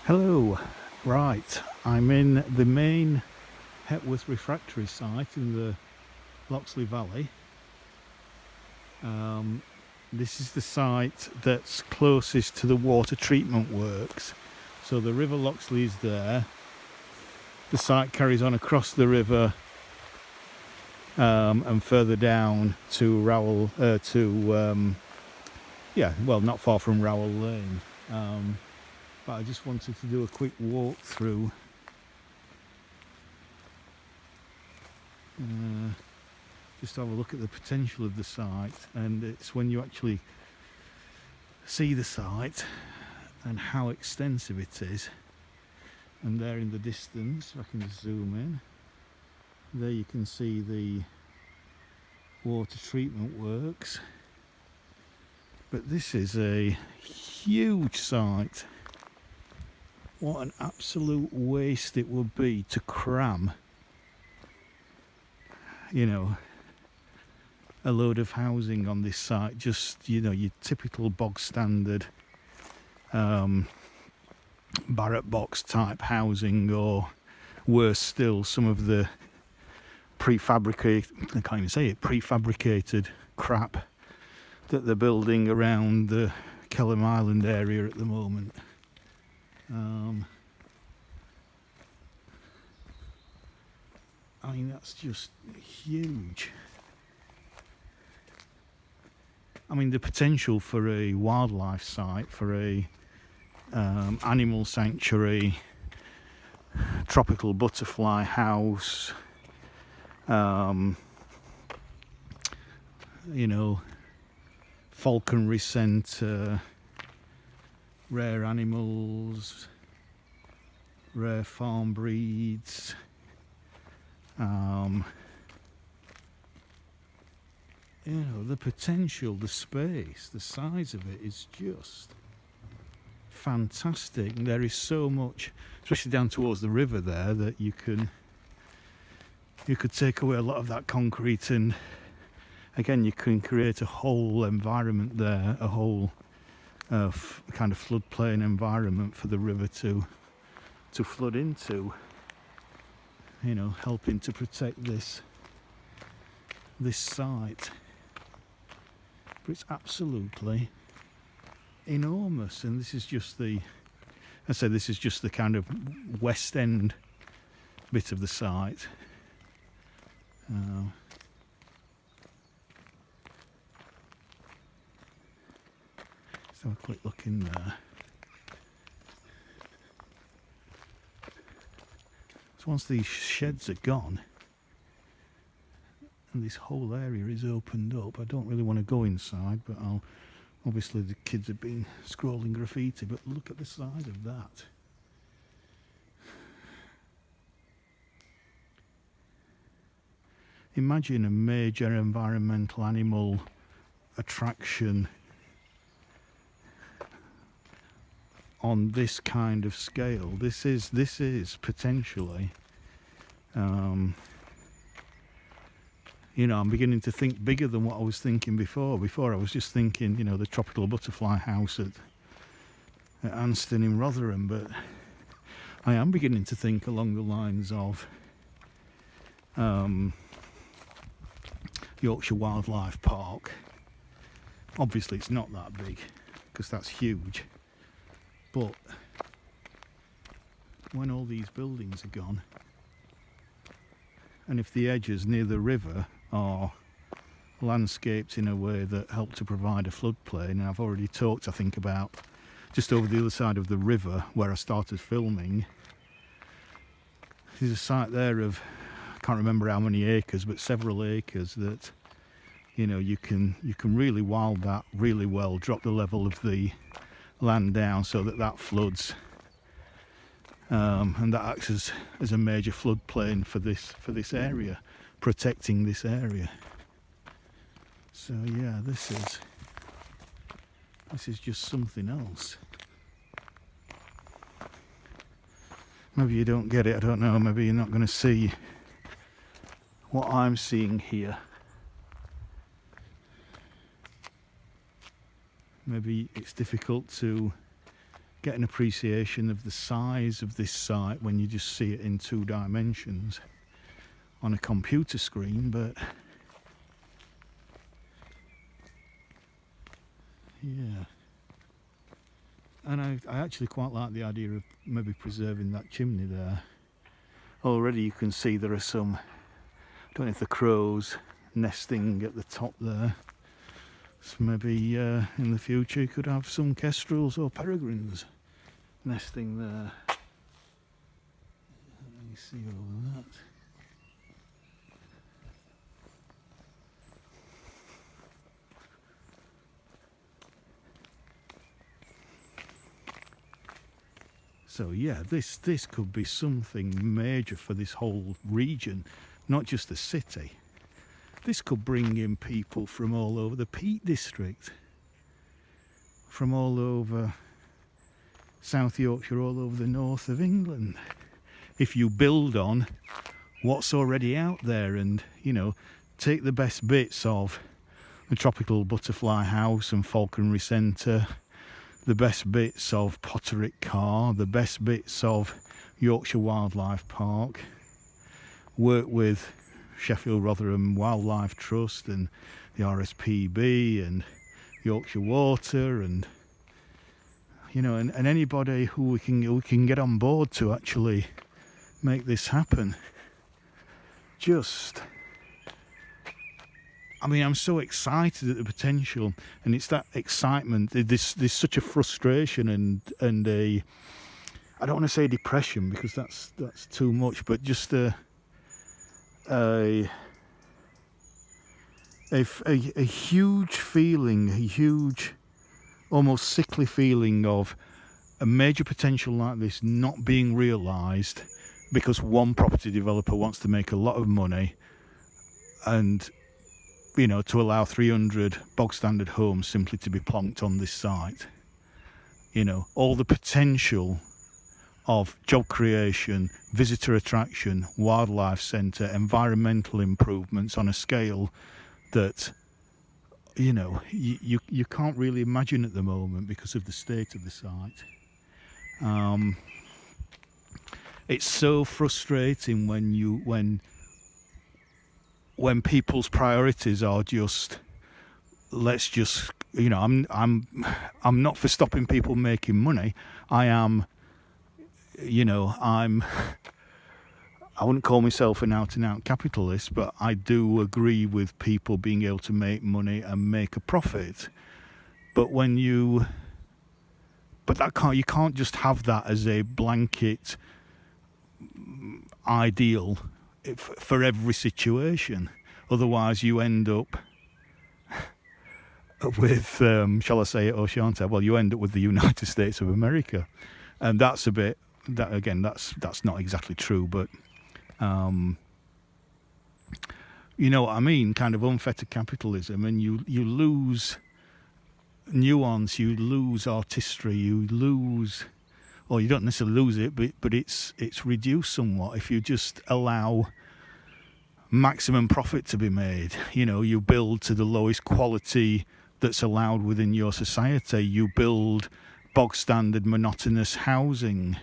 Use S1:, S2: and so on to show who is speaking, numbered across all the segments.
S1: Hello, right, I'm in the main Hepworth refractory site in the Loxley Valley. This is the site that's closest to the water treatment works. So the River Loxley is there. The site carries on across the river and further down to Rowell, not far from Rowell Lane. But I just wanted to do a quick walk through. Just have a look at the potential of the site, and it's when you actually see the site and how extensive it is. And there in the distance, if I can just zoom in, there you can see the water treatment works. But this is a huge site. What an absolute waste it would be to cram, a load of housing on this site. Just, your typical bog standard barrack box type housing, or worse still, some of the prefabricated crap that they're building around the Kelham Island area at the moment. That's just huge. The potential for a wildlife site, for a animal sanctuary, tropical butterfly house, falconry centre, rare animals, rare farm breeds. The potential, the space, the size of it is just fantastic. And there is so much, especially down towards the river there, that you could take away a lot of that concrete, and again you can create a whole environment there, a whole kind of floodplain environment for the river to flood into, helping to protect this site. But it's absolutely enormous, and this is just the kind of west end bit of the site. Let's have a quick look in there. So once these sheds are gone and this whole area is opened up, I don't really want to go inside, but obviously the kids have been scrolling graffiti, but look at the size of that. Imagine a major environmental animal attraction on this kind of scale. This is potentially, I'm beginning to think bigger than what I was thinking before. Before I was just thinking, the tropical butterfly house at Anston in Rotherham, but I am beginning to think along the lines of Yorkshire Wildlife Park. Obviously it's not that big because that's huge, but when all these buildings are gone, and if the edges near the river are landscaped in a way that help to provide a floodplain, and I've already talked, I think, about just over the other side of the river where I started filming, there's a site there of, I can't remember how many acres, but several acres that you can really wild that really well, drop the level of the land down so that floods, and that acts as a major floodplain for this area, protecting this area. So yeah, this is just something else. Maybe you don't get it, I don't know, maybe you're not going to see what I'm seeing here. Maybe it's difficult to get an appreciation of the size of this site when you just see it in 2 dimensions on a computer screen. But yeah, and I actually quite like the idea of maybe preserving that chimney there. Already you can see there are some, I don't know if the crows nesting at the top there. So maybe in the future you could have some kestrels or peregrines nesting there. Let me see all of that. So yeah, this could be something major for this whole region, not just the city. This could bring in people from all over the Peak District, from all over South Yorkshire, all over the north of England. If you build on what's already out there and, you know, take the best bits of the Tropical Butterfly House and Falconry Centre, the best bits of Potterick Car, the best bits of Yorkshire Wildlife Park, work with Sheffield Rotherham Wildlife Trust and the RSPB and Yorkshire Water, and you know, and anybody who we can get on board to actually make this happen. I mean, I'm so excited at the potential, and it's that excitement. There's such a frustration and a, I don't want to say depression because that's too much, but just a huge feeling, a huge, almost sickly feeling of a major potential like this not being realised because one property developer wants to make a lot of money, and you know, to allow 300 bog standard homes simply to be plonked on this site. You know, all the potential of job creation, visitor attraction, wildlife centre, environmental improvements on a scale that, you know, you can't really imagine at the moment because of the state of the site. It's so frustrating when people's priorities are just, let's just, you know, I'm not for stopping people making money. I am, you know, I wouldn't call myself an out-and-out capitalist, but I do agree with people being able to make money and make a profit. But you can't just have that as a blanket ideal for every situation. Otherwise you end up with, shall I say it or shan't I? Well, you end up with the United States of America. And that's a bit, that again, that's not exactly true, but you know what I mean, kind of unfettered capitalism, and you lose nuance, you lose artistry, you lose, or you don't necessarily lose it, but it's reduced somewhat if you just allow maximum profit to be made. You know, you build to the lowest quality that's allowed within your society. You build bog standard monotonous housing.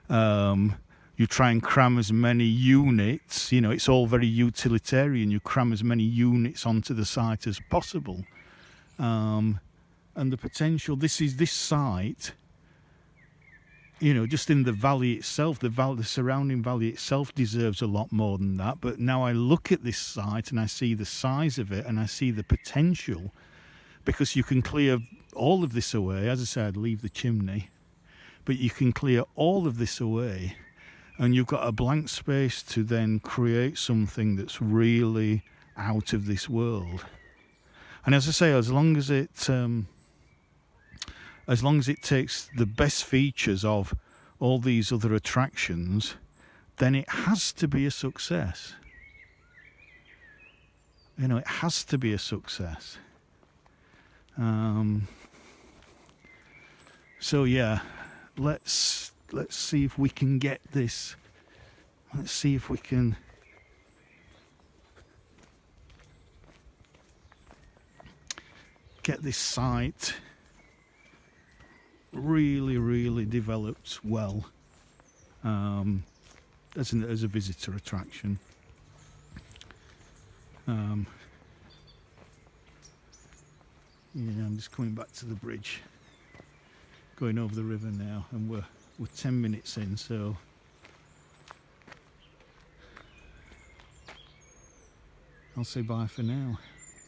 S1: You try and cram as many units, you know, it's all very utilitarian. You cram as many units onto the site as possible. And the potential, this site, you know, just in the valley itself, the surrounding valley itself deserves a lot more than that. But now I look at this site and I see the size of it and I see the potential, because you can clear all of this away. As I said, leave the chimney, but you can clear all of this away and you've got a blank space to then create something that's really out of this world. And as I say, as long as it takes the best features of all these other attractions, then it has to be a success. You know, it has to be a success. So yeah, let's see if we can get this. Let's see if we can get this site really developed well as a visitor attraction. Yeah, I'm just coming back to the bridge, going over the river now, and we're 10 minutes in, so I'll say bye for now.